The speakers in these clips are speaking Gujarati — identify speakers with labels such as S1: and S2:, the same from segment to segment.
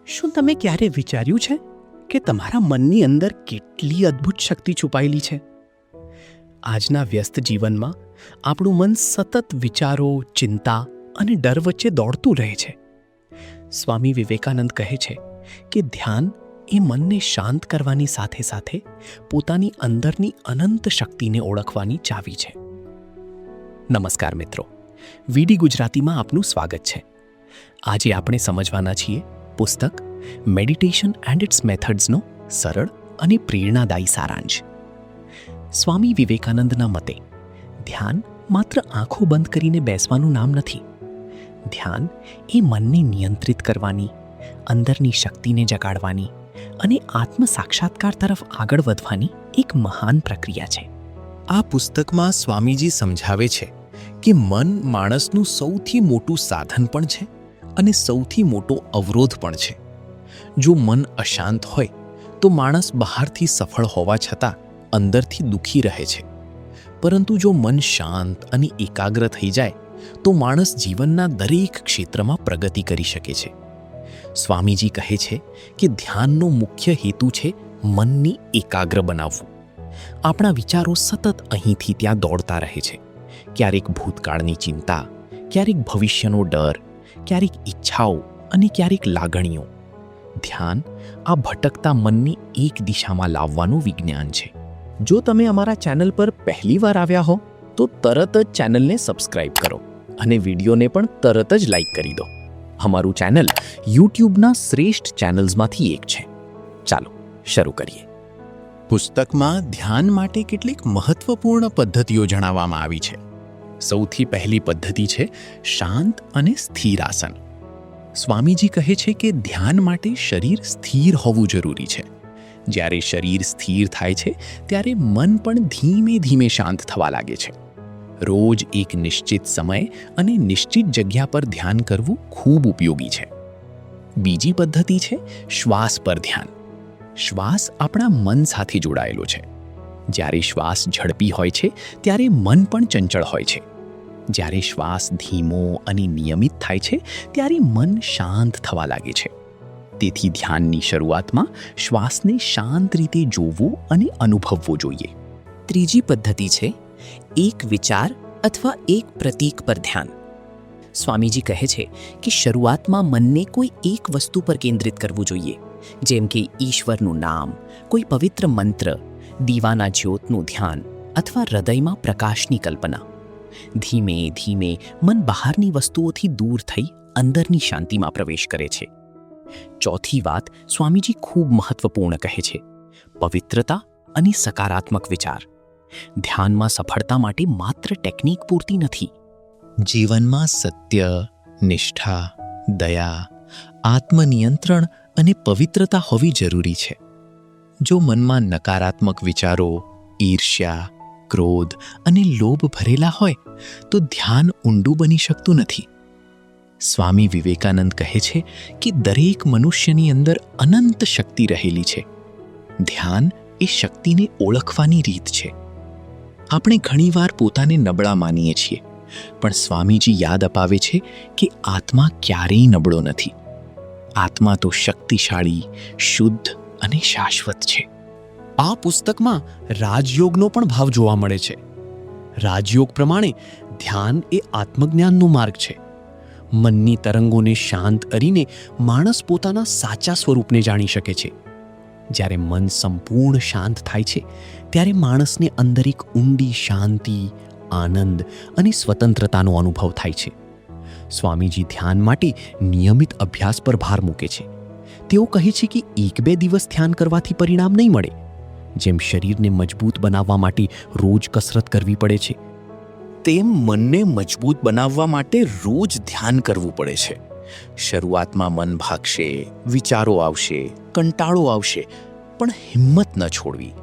S1: શું તમે ક્યારે વિચાર્યું છે કે તમારા મનની અંદર કેટલી અદ્ભુત શક્તિ છુપાયેલી છે? આજના વ્યસ્ત જીવનમાં આપણું મન સતત વિચારો, ચિંતા અને ડર વચ્ચે દોડતું રહે છે. સ્વામી વિવેકાનંદ કહે છે કે ધ્યાન એ મનને શાંત કરવાની સાથે સાથે પોતાની અંદરની અનંત શક્તિને ઓળખવાની ચાવી છે. નમસ્કાર મિત્રો, વીડી ગુજરાતીમાં આપનું સ્વાગત છે. આજે આપણે સમજવાના છીએ પુસ્તક મેડિટેશન એન્ડ ઇટ્સ મેથડ્સનો સરળ અને પ્રેરણાદાયી સારાંશ. સ્વામી વિવેકાનંદના મતે ધ્યાન માત્ર આંખો બંધ કરીને બેસવાનું નામ નથી. ધ્યાન એ મનને નિયંત્રિત કરવાની, અંદરની શક્તિને જગાડવાની અને આત્મ સાક્ષાત્કાર તરફ આગળ વધવાની એક મહાન પ્રક્રિયા છે.
S2: આ પુસ્તકમાં સ્વામીજી સમજાવે છે કે મન માણસનું સૌથી મોટું સાધન પણ છે અને સૌથી મોટો અવરોધ પણ છે. જો મન અશાંત હોય તો માણસ બહારથી સફળ હોવા છતાં અંદરથી દુઃખી રહે છે, પરંતુ જો મન શાંત અને એકાગ્ર થઈ જાય તો માણસ જીવનના દરેક ક્ષેત્રમાં પ્રગતિ કરી શકે છે. સ્વામીજી કહે છે કે ધ્યાનનો મુખ્ય હેતુ છે મનની એકાગ્ર બનાવવું. આપણા વિચારો સતત અહીંથી ત્યાં દોડતા રહે છે. ક્યારેક ભૂતકાળની ચિંતા, ક્યારેક ભવિષ્યનો ડર, ક્યારેક ઈચ્છાઓ અને ક્યારેક લાગણીઓ. ધ્યાન આ ભટકતા મનની એક દિશામાં લાવવાનું વિજ્ઞાન છે. જો તમે અમારા ચેનલ પર પહેલીવાર આવ્યા હો તો તરત જ ચેનલને સબસ્ક્રાઇબ કરો અને વિડીયોને પણ તરત જ લાઈક કરી દો. અમારું ચેનલ યુટ્યુબના શ્રેષ્ઠ ચેનલ્સમાંથી એક છે. ચાલો શરૂ કરીએ. પુસ્તકમાં ધ્યાન માટે કેટલીક મહત્વપૂર્ણ પદ્ધતિઓ જણાવવામાં આવી છે. સૌથી પહેલી પદ્ધતિ છે શાંત અને સ્થિર આસન. સ્વામીજી કહે છે કે ધ્યાન માટે શરીર સ્થિર હોવું જરૂરી છે. જ્યારે શરીર સ્થિર થાય છે ત્યારે મન પણ ધીમે ધીમે શાંત થવા લાગે છે. રોજ એક નિશ્ચિત સમય અને નિશ્ચિત જગ્યા પર ધ્યાન કરવું ખૂબ ઉપયોગી છે. બીજી પદ્ધતિ છે શ્વાસ પર ધ્યાન. શ્વાસ આપણા મન સાથે જોડાયેલો છે. જ્યારે શ્વાસ ઝડપી હોય છે ત્યારે મન પણ ચંચળ હોય છે. જ્યારે શ્વાસ ધીમો અને નિયમિત થાય છે ત્યારે મન શાંત થવા લાગે છે. તેથી ધ્યાનની શરૂઆતમાં શ્વાસને શાંત રીતે જોવું અને અનુભવવો જોઈએ. ત્રીજી પદ્ધતિ છે એક વિચાર અથવા એક પ્રતીક પર ધ્યાન. સ્વામીજી કહે છે કે શરૂઆતમાં મનને કોઈ એક વસ્તુ પર કેન્દ્રિત કરવું જોઈએ, જેમ કે ઈશ્વરનું નામ, કોઈ પવિત્ર મંત્ર, દીવાના જ્યોતનું ધ્યાન અથવા હૃદયમાં પ્રકાશની કલ્પના. ધીમે ધીમે મન બહારની વસ્તુઓથી દૂર થઈ અંદરની શાંતિમાં પ્રવેશ કરે છે. ચોથી વાત સ્વામીજી ખૂબ મહત્વપૂર્ણ કહે છે: પવિત્રતા અને સકારાત્મક વિચાર. ધ્યાનમાં સફળતા માટે માત્ર ટેકનિક પૂરતી નથી. જીવનમાં સત્ય, નિષ્ઠા, દયા, આત્મનિયંત્રણ અને પવિત્રતા હોવી જરૂરી છે. જો મનમાં નકારાત્મક વિચારો, ઈર્ષ્યા, ક્રોધ અને લોભ ભરેલા હોય તો ધ્યાન ઊંડું બની શકતું નથી. સ્વામી વિવેકાનંદ કહે છે કે દરેક મનુષ્યની અંદર અનંત શક્તિ રહેલી છે. ધ્યાન એ શક્તિને ઓળખવાની રીત છે. આપણે ઘણીવાર પોતાને નબળા માનીએ છીએ, પણ સ્વામીજી યાદ અપાવે છે કે આત્મા ક્યારેય નબળો નથી. આત્મા તો શક્તિશાળી, શુદ્ધ અને શાશ્વત છે. આ પુસ્તકમાં રાજયોગનો પણ ભાવ જોવા મળે છે. રાજયોગ પ્રમાણે ધ્યાન એ આત્મજ્ઞાનનો માર્ગ છે. મનની તરંગોને શાંત કરીને માણસ પોતાના સાચા સ્વરૂપને જાણી શકે છે. જ્યારે મન સંપૂર્ણ શાંત થાય છે ત્યારે માણસને અંદર એક ઊંડી શાંતિ, આનંદ અને સ્વતંત્રતાનો અનુભવ થાય છે. સ્વામીજી ધ્યાન માટે નિયમિત અભ્યાસ પર ભાર મૂકે છે. તેઓ કહે છે કે 1-2 દિવસ ધ્યાન કરવાથી પરિણામ નહીં મળે. જેમ શરીરને મજબૂત બનાવવા માટે રોજ કસરત કરવી પડે છે, તેમ મનને મજબૂત બનાવવા માટે રોજ ધ્યાન કરવું પડે છે. શરૂઆતમાં મન ભાગશે, વિચારો આવશે, કંટાળો આવશે, પણ હિંમત ન છોડવી.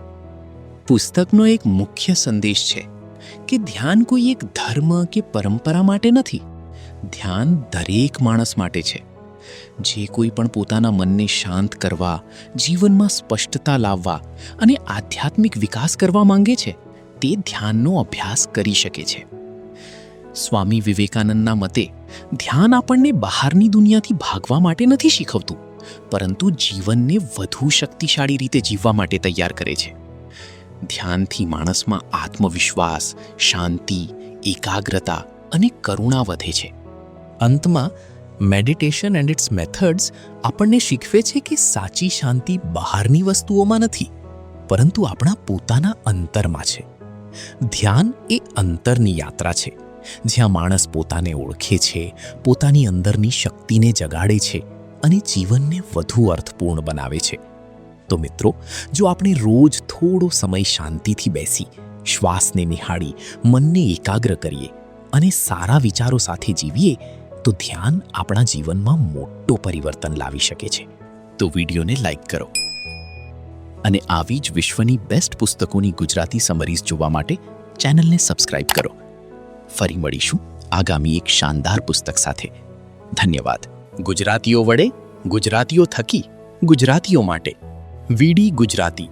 S2: પુસ્તકનો એક મુખ્ય સંદેશ છે કે ધ્યાન કોઈ એક ધર્મ કે પરંપરા માટે નથી. ધ્યાન દરેક માણસ માટે છે. જે કોઈ પણ પોતાના મનને શાંત કરવા, જીવનમાં સ્પષ્ટતા લાવવા અને આધ્યાત્મિક વિકાસ કરવા માંગે છે તે ધ્યાનનો અભ્યાસ કરી શકે છે. સ્વામી વિવેકાનંદના મતે ધ્યાન આપણને બહારની દુનિયાથી ભાગવા માટે નથી શીખવતું, પરંતુ જીવનને વધુ શક્તિશાળી રીતે જીવવા માટે તૈયાર કરે છે. ધ્યાનથી માણસમાં આત્મવિશ્વાસ, શાંતિ, એકાગ્રતા અને કરુણા વધે છે. અંતમાં મેડિટેશન એન્ડ ઇટ્સ મેથડ્સ આપણને શીખવે છે કે સાચી શાંતિ બહારની વસ્તુઓમાં નથી, પરંતુ આપણા પોતાના અંતરમાં છે. ધ્યાન એ અંતરની યાત્રા છે, જ્યાં માણસ પોતાને ઓળખે છે, પોતાની અંદરની શક્તિને જગાડે છે અને જીવનને વધુ અર્થપૂર્ણ બનાવે છે. તો મિત્રો, જો આપણે રોજ થોડો સમય શાંતિથી બેસી, શ્વાસને નિહાળી, મનને એકાગ્ર કરીએ અને સારા વિચારો સાથે જીવીએ, તો ધ્યાન આપણા જીવનમાં મોટો પરિવર્તન લાવી શકે છે. તો વિડીયોને લાઈક કરો અને આવી જ વિશ્વની બેસ્ટ પુસ્તકોની ગુજરાતી સમરીઝ જોવા માટે ચેનલને સબસ્ક્રાઇબ કરો. ફરી મળીશું આગામી એક શાનદાર પુસ્તક સાથે. ધન્યવાદ. ગુજરાતીઓ વડે, ગુજરાતીઓ થકી, ગુજરાતીઓ માટે. વીડી ગુજરાતી.